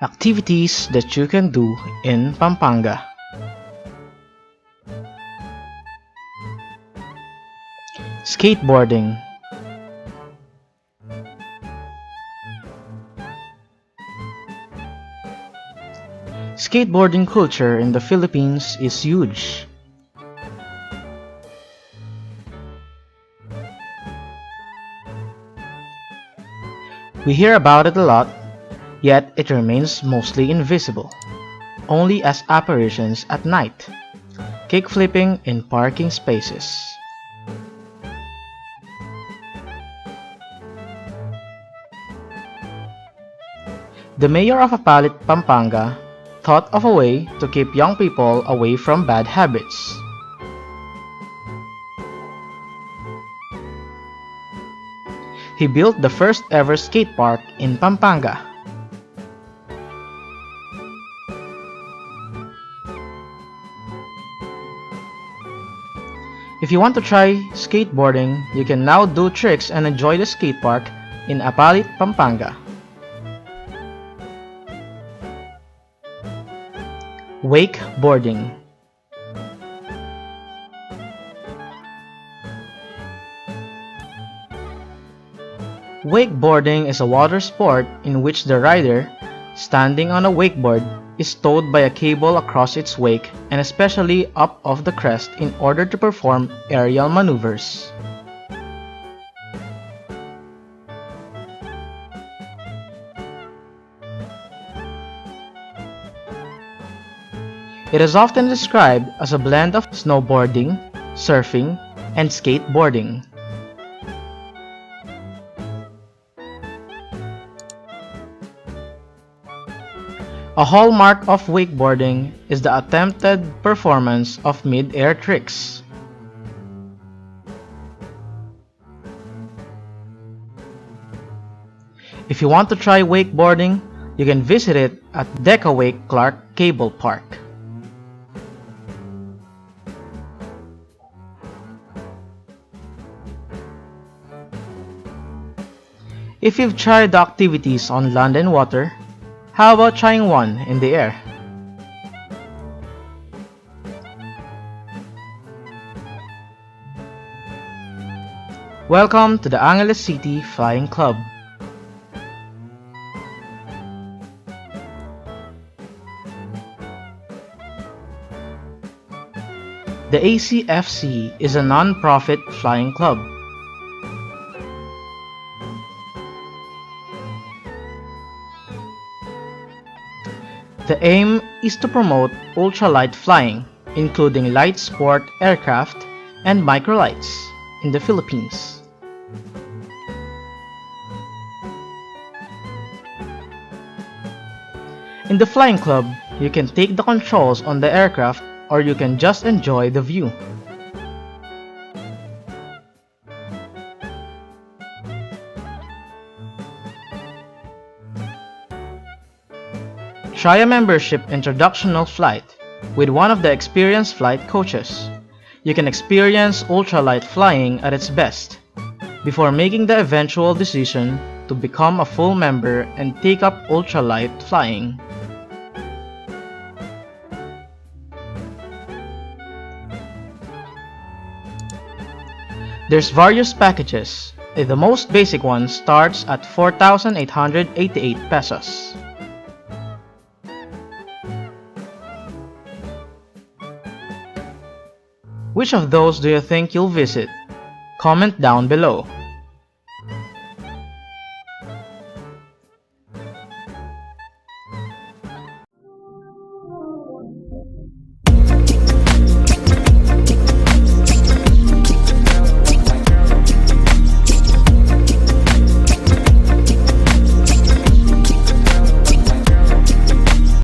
Activities that you can do in Pampanga. Skateboarding. Skateboarding culture in the Philippines is huge. We hear about it a lot, yet it remains mostly invisible, only as apparitions at night, kickflipping in parking spaces. The mayor of Apalit, Pampanga, thought of a way to keep young people away from bad habits. He built the first ever skate park in Pampanga. If you want to try skateboarding, you can now do tricks and enjoy the skate park in Apalit, Pampanga. Wakeboarding. Wakeboarding is a water sport in which the rider, standing on a wakeboard, is towed by a cable across its wake and especially up off the crest in order to perform aerial maneuvers. It is often described as a blend of snowboarding, surfing, and skateboarding. A hallmark of wakeboarding is the attempted performance of mid-air tricks. If you want to try wakeboarding, you can visit it at Yna Clark Cable Park. If you've tried the activities on land and water, how about trying one in the air? Welcome to the Angeles City Flying Club. The ACFC is a non-profit flying club. The aim is to promote ultralight flying, including light sport aircraft and microlights, in the Philippines. In the flying club, you can take the controls on the aircraft or you can just enjoy the view. Try a membership introductional flight with one of the experienced flight coaches. You can experience ultralight flying at its best before making the eventual decision to become a full member and take up ultralight flying. There's various packages. The most basic one starts at 4,888 pesos. Which of those do you think you'll visit? Comment down below.